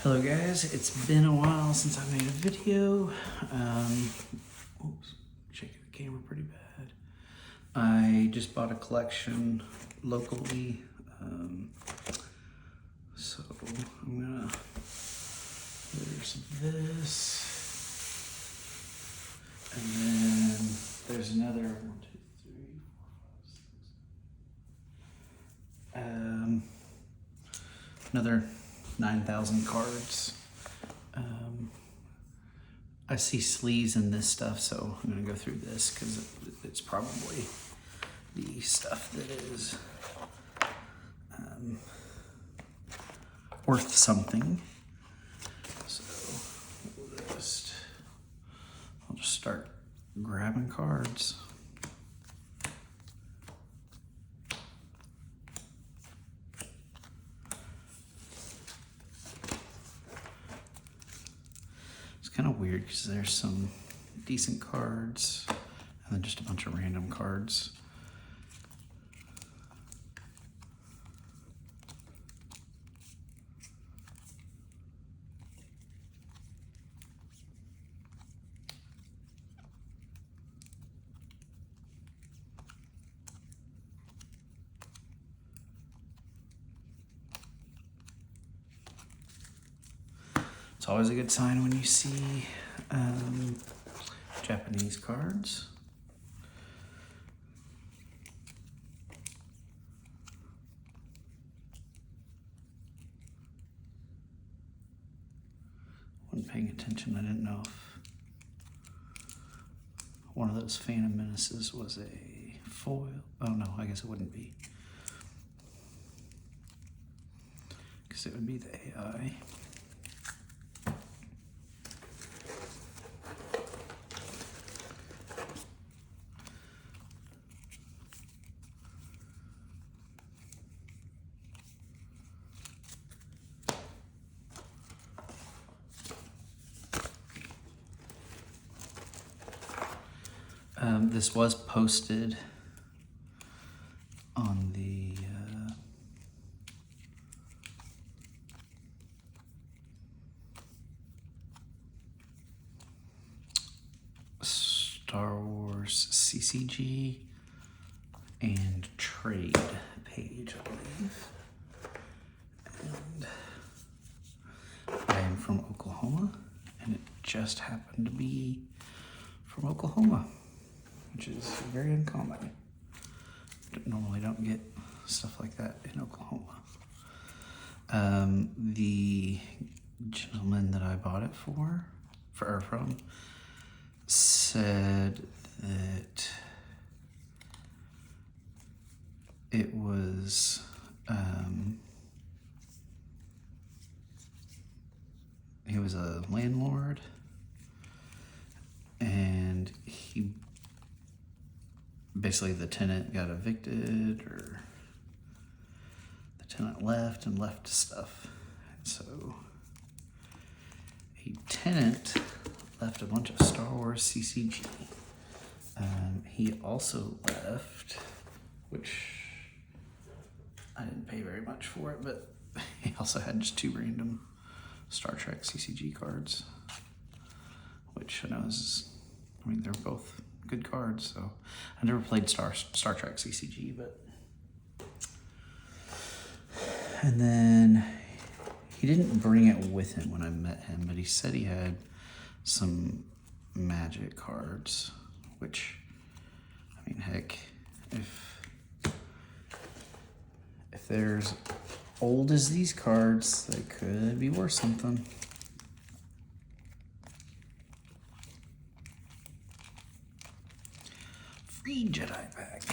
Hello guys, it's been a while since I made a video. Oops, shaking the camera pretty bad. I just bought a collection locally. So I'm gonna, there's this. And then there's another 1, 2, 3, 4, 5, 6. Another 9,000 cards. I see sleeves in this stuff, so I'm gonna go through this because it's probably the stuff that is worth something. So I'll just start grabbing cards. Kind of weird because there's some decent cards and then just a bunch of random cards. It's always a good sign when you see Japanese cards. Wasn't paying attention. I didn't know if one of those Phantom Menaces was a foil. Oh no, I guess it wouldn't be. Because it would be the AI. This was posted on the Star Wars CCG and trade page, I believe. And I am from Oklahoma, and it just happened to be from Oklahoma, which is very uncommon. Normally don't get stuff like that in Oklahoma. The gentleman that I bought it from said that it was he was a landlord, and he basically, the tenant got evicted, or the tenant left and left stuff. And so a tenant left a bunch of Star Wars CCG. He also left, which I didn't pay very much for it, but he also had just 2 random Star Trek CCG cards, which I know is, I mean, they're both good cards. So I never played Star Trek CCG, but, and then he didn't bring it with him when I met him, but he said he had some Magic cards, which, I mean, heck, if they're as old as these cards, they could be worth something. Free Jedi pack.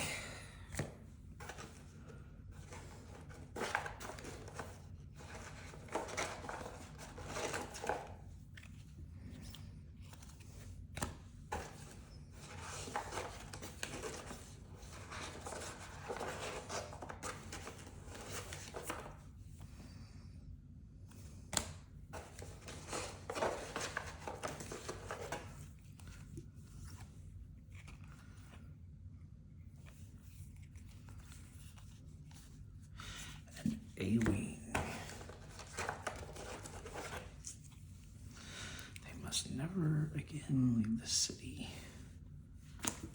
Never again leave the city.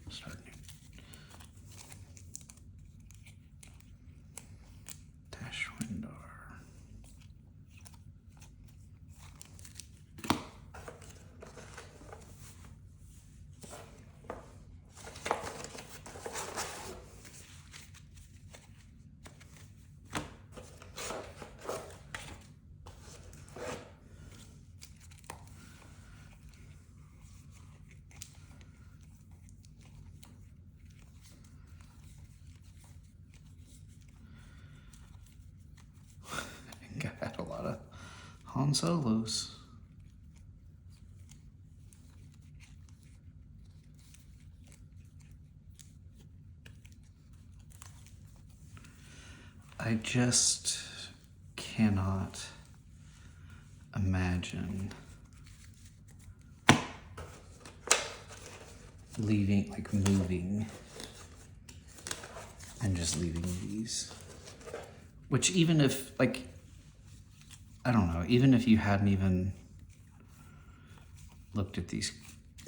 Start new. Tashwindar. Got a lot of Han Solos. I just cannot imagine leaving, like moving and just leaving these. Which even if, like, I don't know, even if you hadn't even looked at these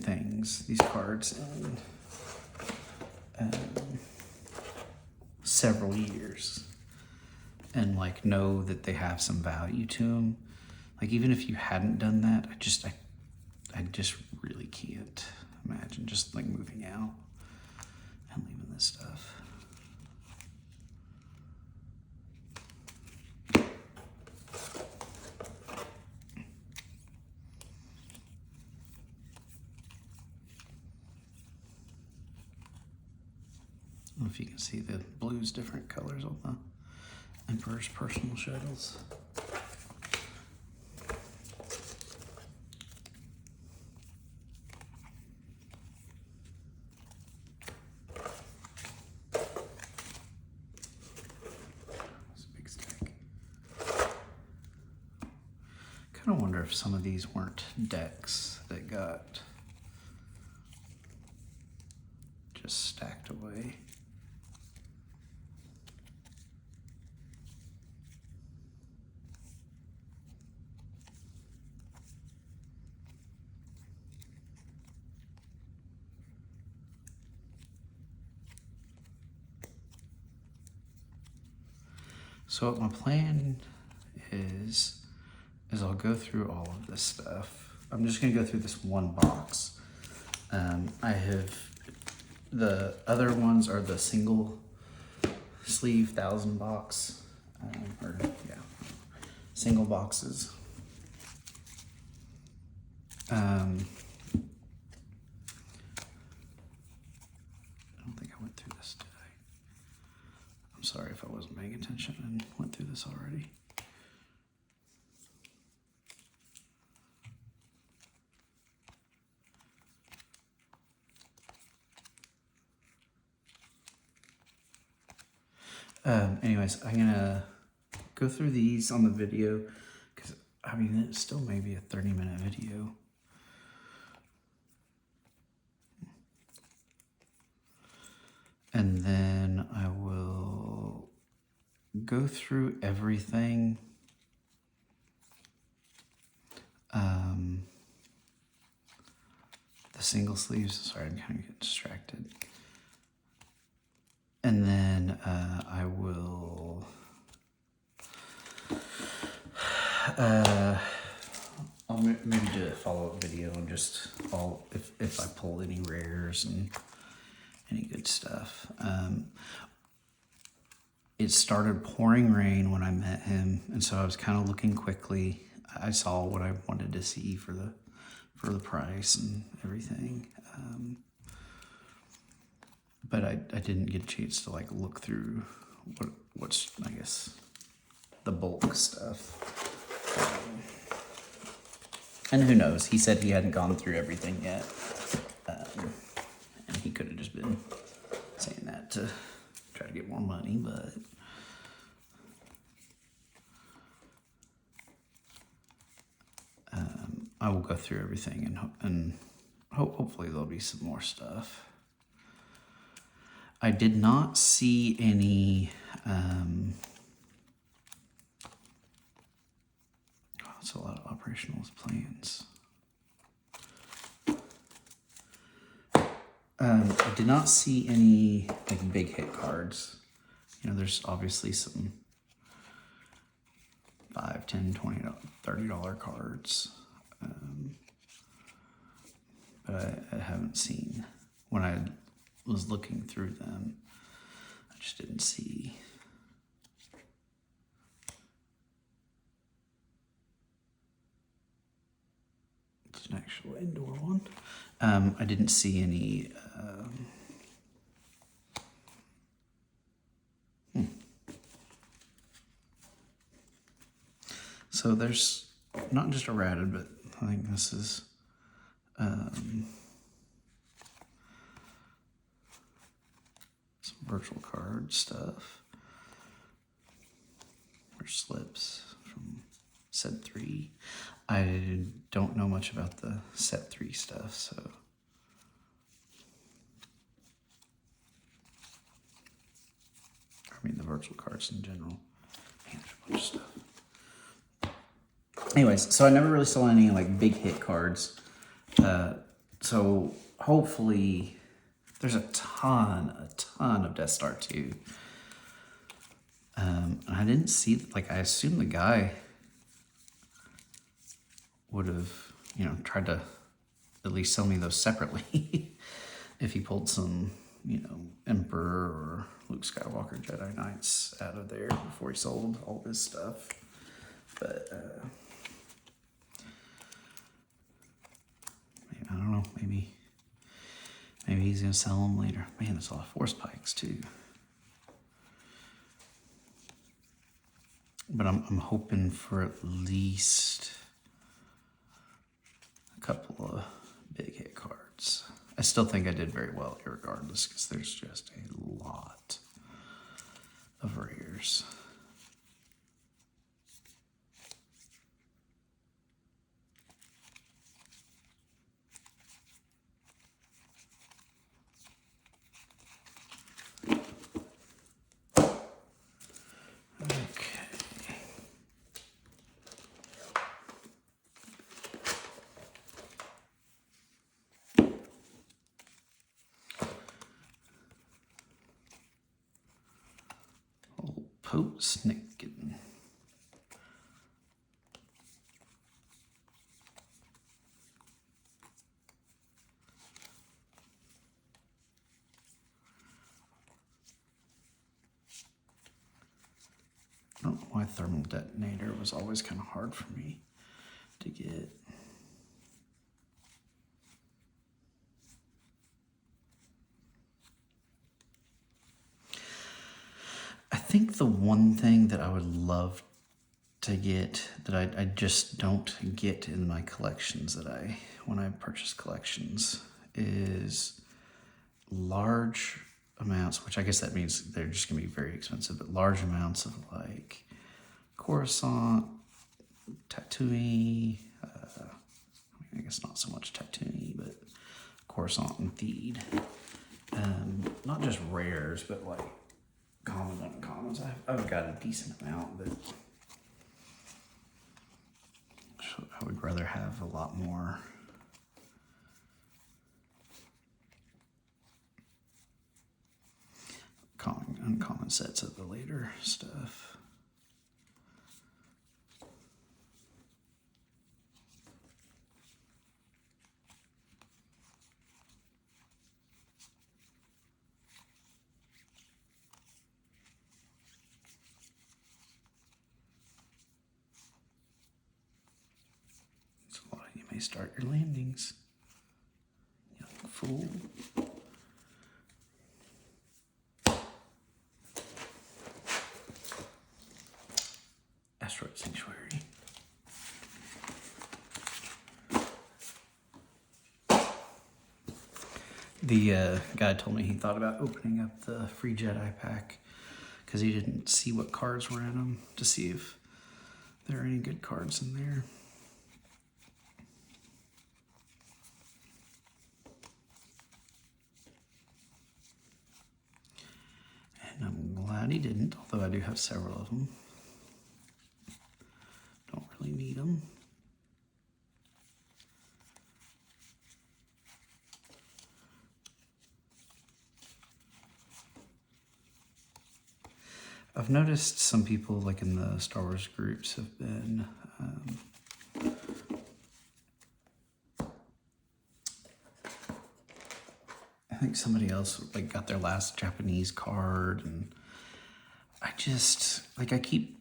things, these cards in several years and like know that they have some value to them, like even if you hadn't done that, I just really can't imagine just like moving out and leaving this stuff. I don't know if you can see the blues, different colors on the Emperor's personal shuttles. It's a big stack. Kind of wonder if some of these weren't decks that got just stacked away. So what my plan is I'll go through all of this stuff. I'm just gonna go through this one box. I have, the other ones are the single sleeve 1,000 box, single boxes. I don't think I went through this today. I'm sorry if I wasn't paying attention and went through this already. Anyways, I'm gonna go through these on the video because I mean it's still maybe a 30-minute video. And then I will go through everything. The single sleeves, sorry, I'm kind of getting distracted. And then I will I'll maybe do a follow-up video and just if I pull any rares and any good stuff. It started pouring rain when I met him, and so I was kind of looking quickly. I saw what I wanted to see for the price and everything. But I didn't get a chance to like look through what's I guess the bulk stuff. And who knows? He said he hadn't gone through everything yet, and he could have just been saying that to try to get more money, but. I will go through everything and hopefully there'll be some more stuff. I did not see any, it's a lot of operational plans. I did not see any like big hit cards. You know, there's obviously some $5, $10, $20, $30 cards. But I haven't seen, when I was looking through them, I just didn't see. It's an actual indoor one. I didn't see any. So there's not just errated, but I think this is some virtual card stuff. Or slips from set 3. I don't know much about the set 3 stuff, so. I mean, the virtual cards in general. Man, there's a bunch of stuff. Anyways, so I never really saw any like big hit cards. So hopefully there's a ton of Death Star 2. I didn't see, like, I assumed the guy would have, you know, tried to at least sell me those separately if he pulled some, you know, Emperor or Luke Skywalker Jedi Knights out of there before he sold all this stuff. But, I don't know, maybe he's gonna sell them later. Man, there's a lot of Force Pikes too. But I'm hoping for at least a couple of big hit cards. I still think I did very well regardless, because there's just a lot of rares. Pope Snicken. I don't know why Thermal Detonator was always kind of hard for me to get. I think the one thing that I would love to get that I just don't get in my collections when I purchase collections is large amounts, which I guess that means they're just gonna be very expensive, but large amounts of like Coruscant, Tatooine, I guess not so much Tatooine, but Coruscant and Theed. Not just rares, but like common uncommons. I've got a decent amount, but I would rather have a lot more uncommon sets of the later stuff. You may start your landings, young fool. Asteroid Sanctuary. The guy told me he thought about opening up the free Jedi pack because he didn't see what cards were in them to see if there are any good cards in there. And I'm glad he didn't, although I do have several of them. Don't really need them. I've noticed some people like in the Star Wars groups have been I think somebody else like got their last Japanese card, and I just like I keep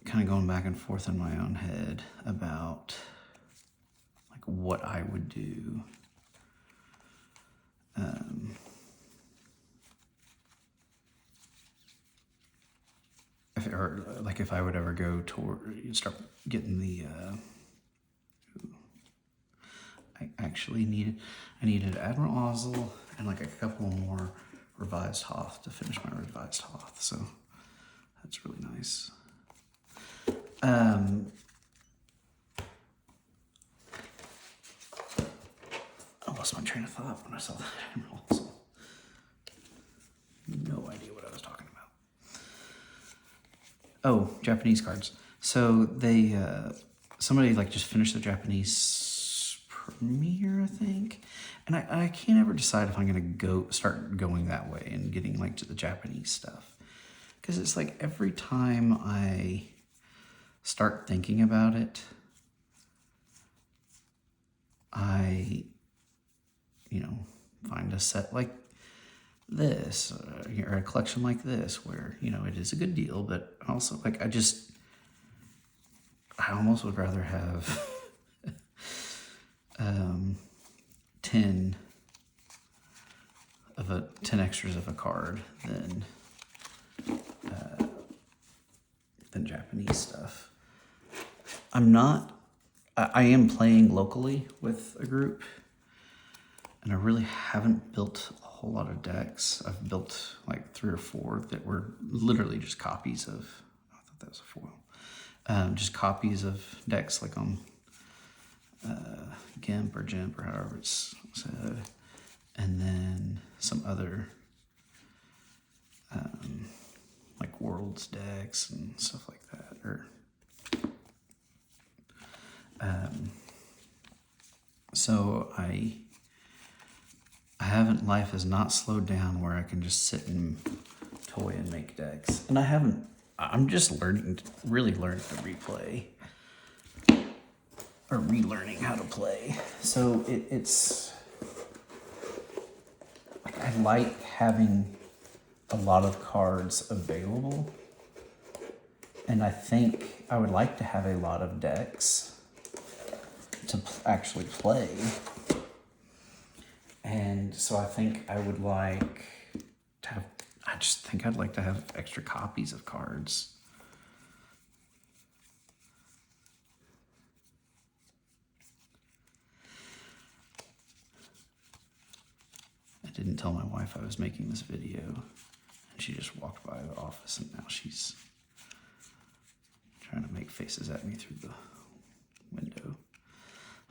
kind of going back and forth in my own head about like what I would do. If I would ever go toward start getting the I needed Admiral Ozzel and like a couple more revised Hoth to finish my revised Hoth, so that's really nice. I lost my train of thought when I saw that Admiral Ozzel. No idea what I was talking about. Oh, Japanese cards. So they somebody like just finished the Japanese premiere, I think, and I can't ever decide if I'm gonna start going that way and getting like to the Japanese stuff, because it's like every time I start thinking about it, I find a set like this or a collection like this where it is a good deal, but also like I almost would rather have 10 extras of a card than Japanese stuff. I am playing locally with a group, and I really haven't built a whole lot of decks. I've built like 3 or 4 that were literally just copies of, I thought that was a foil, just copies of decks like on GIMP or GIMP or however it's said, and then some other like Worlds decks and stuff like that, or so life has not slowed down where I can just sit and toy and make decks. And I'm just really learning to replay, or relearning how to play. So it's, I like having a lot of cards available. And I think I would like to have a lot of decks to actually play. And so I think I would like to have, I just think I'd like to have extra copies of cards. I didn't tell my wife I was making this video, and she just walked by the office, and now she's trying to make faces at me through the window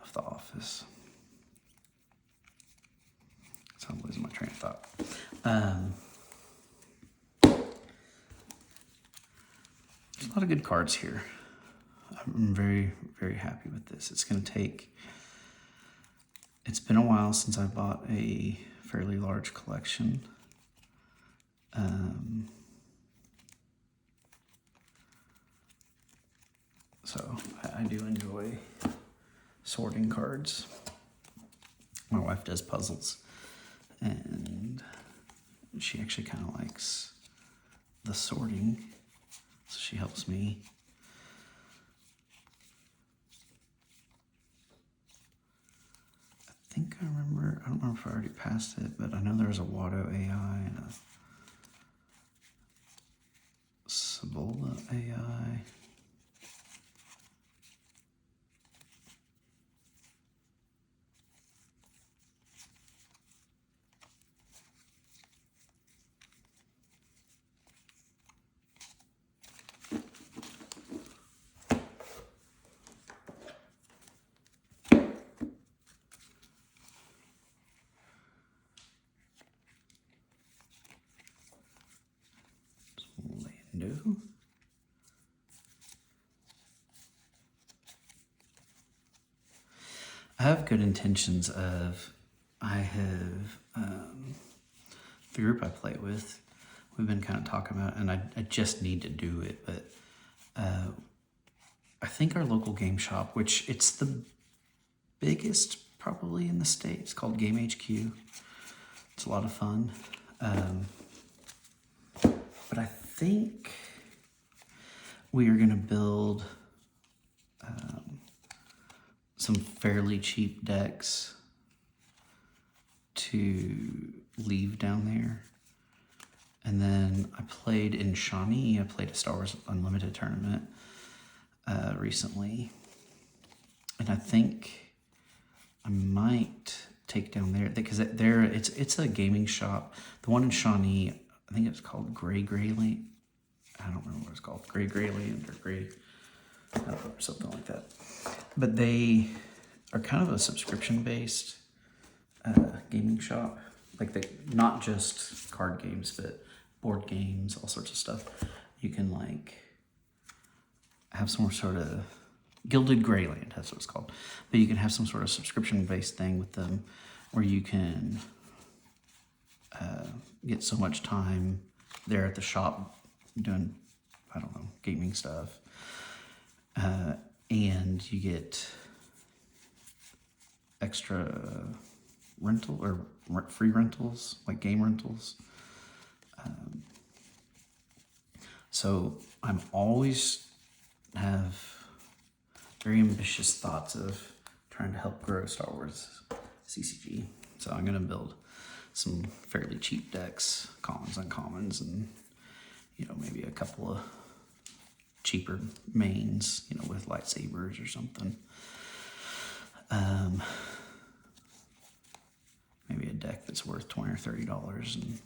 of the office. So I'm losing my train of thought. There's a lot of good cards here. I'm very, very happy with this. It's been a while since I bought a fairly large collection. So I do enjoy sorting cards. My wife does puzzles, and she actually kind of likes the sorting, so she helps me. I don't remember if I already passed it, but I know there was a Watto AI and a Cibola AI. Lando. I have good intentions of, I have, the group I play with, we've been kind of talking about, and I just need to do it, but I think our local game shop, which it's the biggest probably in the state, it's called Game HQ. It's a lot of fun. But I think we are going to build some fairly cheap decks to leave down there. And then I played in Shawnee. I played a Star Wars Unlimited tournament recently. And I think I might take down there, because it's a gaming shop. The one in Shawnee, I think it's called Gray Land. I don't remember what it's called. Gray Land or Gray, I don't know, something like that. But they are kind of a subscription-based gaming shop. Like not just card games, but board games, all sorts of stuff. You can like have some sort of Gilded Greyland, that's what it's called. But you can have some sort of subscription-based thing with them where you can get so much time there at the shop doing, I don't know, gaming stuff. And you get extra rental or free rentals, like game rentals. So I'm always have very ambitious thoughts of trying to help grow Star Wars CCG. So I'm going to build some fairly cheap decks, commons, uncommons, and, you know, maybe a couple of cheaper mains, you know, with lightsabers or something. Maybe a deck that's worth $20 or $30 and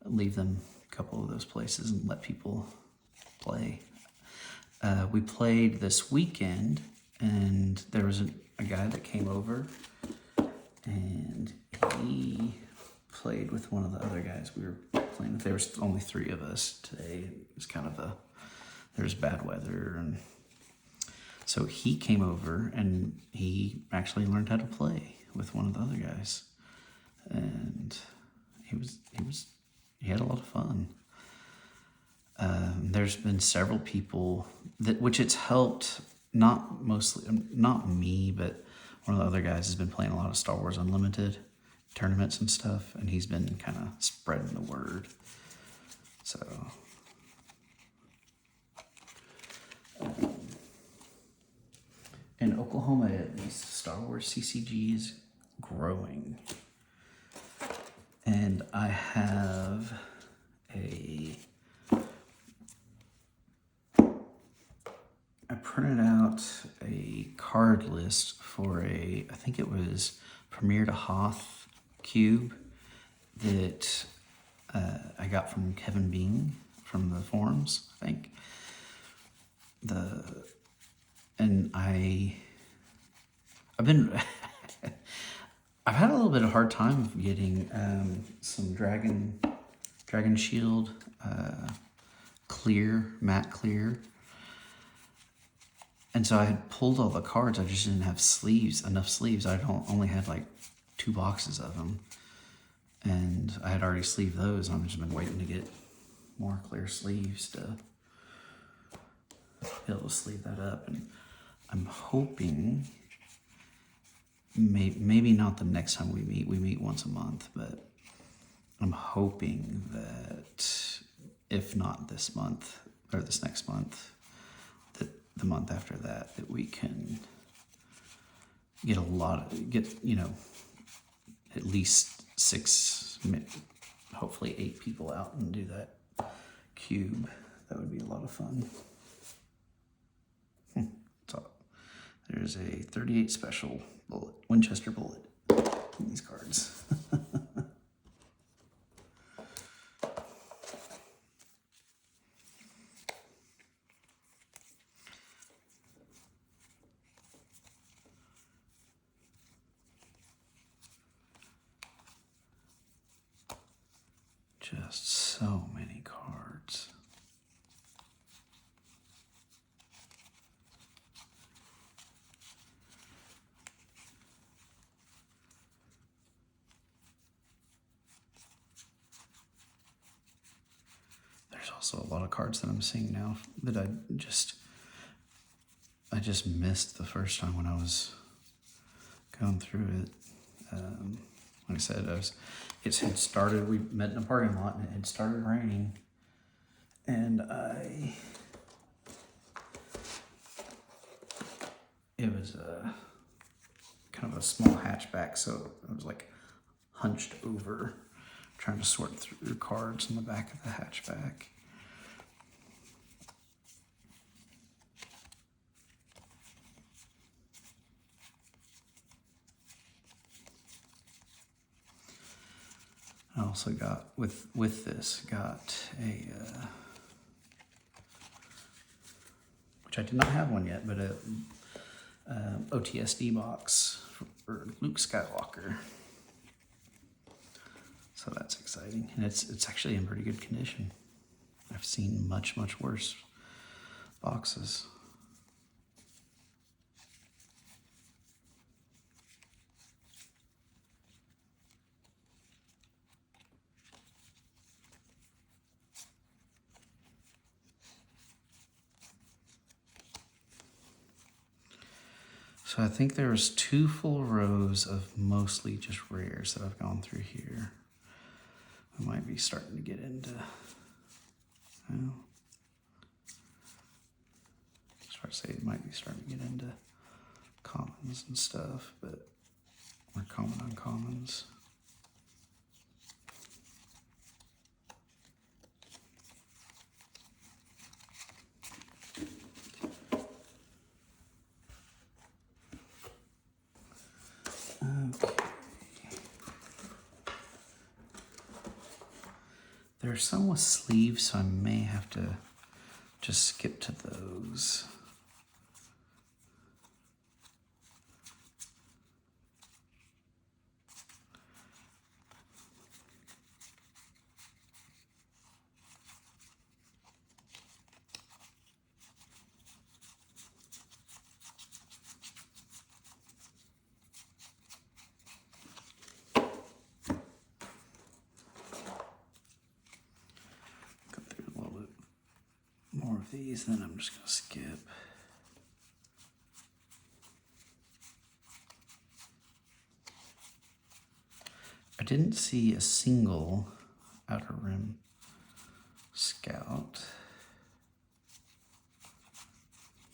leave them a couple of those places and let people play. We played this weekend, and there was a guy that came over, and he played with one of the other guys we were playing with. There was only 3 of us today. It was kind of there's bad weather, and so he came over, and he actually learned how to play with one of the other guys, and he had a lot of fun. There's been several people which it's helped, not me, but one of the other guys has been playing a lot of Star Wars Unlimited tournaments and stuff, and he's been kind of spreading the word. So, in Oklahoma, at least, Star Wars CCG is growing. And I have I printed out a card list for I think it was Premier to Hoth cube that I got from Kevin Bean from the forums, I think. I've had a little bit of hard time getting some Dragon Shield clear, matte clear. And so I had pulled all the cards, I just didn't have enough sleeves. I only had like 2 boxes of them. And I had already sleeved those, and I've just been waiting to get more clear sleeves to be able to sleeve that up. And I'm hoping, maybe not the next time we meet once a month, but I'm hoping that if not this month or this next month, that the month after that we can get at least 6, hopefully 8 people out and do that cube. That would be a lot of fun. So there's a 38 special bullet, Winchester bullet in these cards. Just so many cards. There's also a lot of cards that I'm seeing now that I just missed the first time when I was going through it. Like I said, it had started, we met in a parking lot and it had started raining. And it was kind of a small hatchback, so I was like hunched over trying to sort through cards in the back of the hatchback. I also got, with this, got a, which I did not have one yet, but a OTSD box for Luke Skywalker. So that's exciting, and it's actually in pretty good condition. I've seen much worse boxes. So I think there was 2 full rows of mostly just rares that I've gone through here. I might be starting to get into, well, I was to say it might be starting to get into commons and stuff, but or common uncommons. Okay. There's some with sleeves, so I may have to just skip to those. More of these, then I'm just gonna skip. I didn't see a single Outer Rim Scout,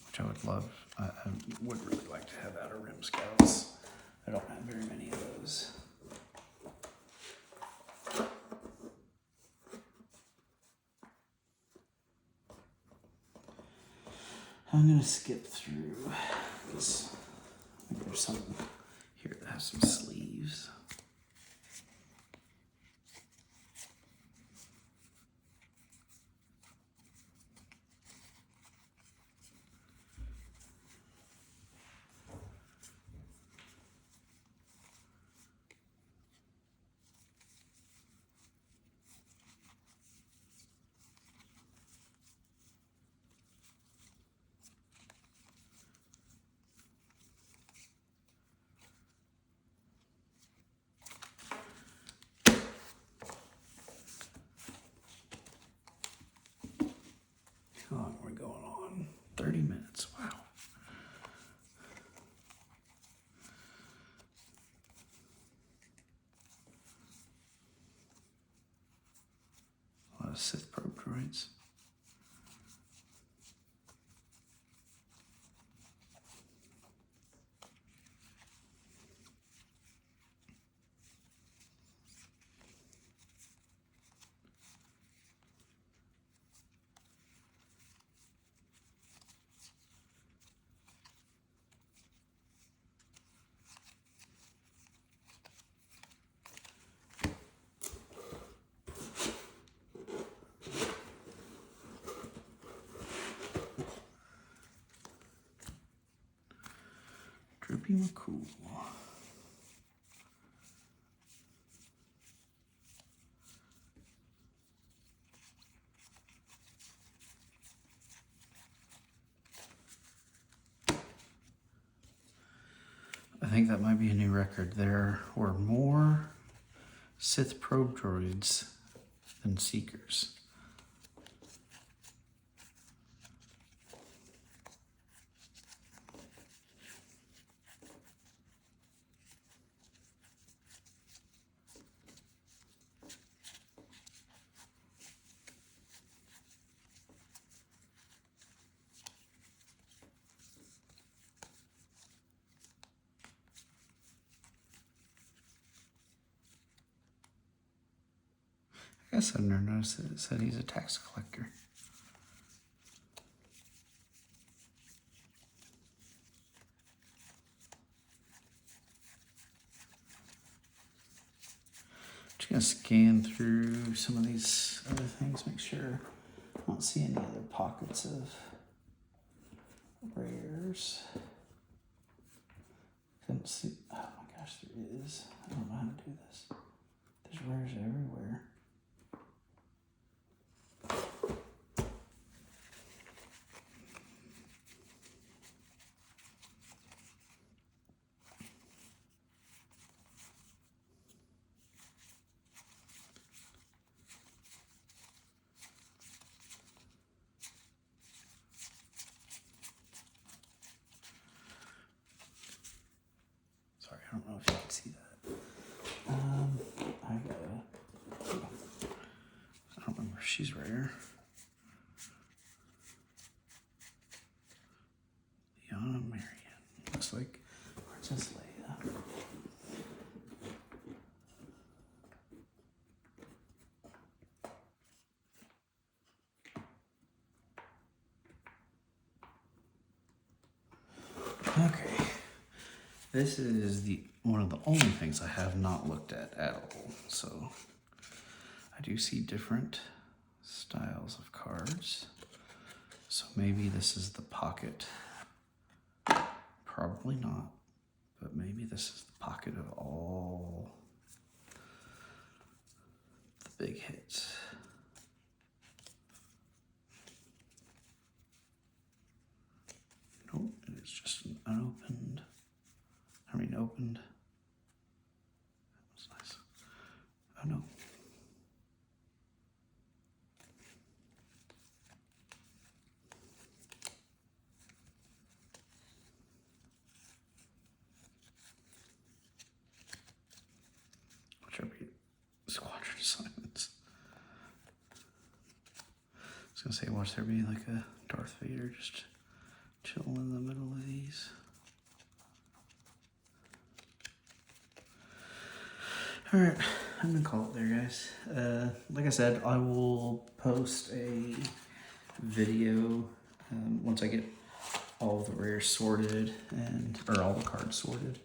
which I would love. I would really like to have Outer Rim Scouts. I don't have very many of those. I'm gonna skip through this. I think there's some here that has some sleeves. How long are we going on? 30 minutes, wow. A lot of Sith probe droids. Droopy McCool. I think that might be a new record. There were more Sith probe droids than Seekers. I guess I never noticed that it said he's a tax collector. Just gonna scan through some of these other things, make sure I don't see any other pockets of rares. Couldn't see. Oh my gosh, there is. I don't know how to do this. There's rares everywhere. Sorry, I don't know if you can see that. I don't remember if she's rare. Liana Marion. Looks like Princess Leia. Okay. This is one of the only things I have not looked at all. So I do see different styles of cards. So maybe this is the pocket. Probably not, but maybe this is the pocket of all the big hits. Nope, it's just an unopened. Opened. That was nice. Oh no. Watch there be Squadron Assignments. I was gonna say, watch there be like a Darth Vader just chilling in the middle of these. All right, I'm gonna call it there, guys. Like I said, I will post a video once I get all the rares sorted or all the cards sorted.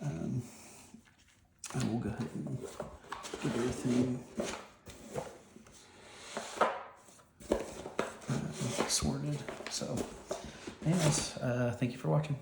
I will go ahead and get everything sorted. So, anyways, thank you for watching.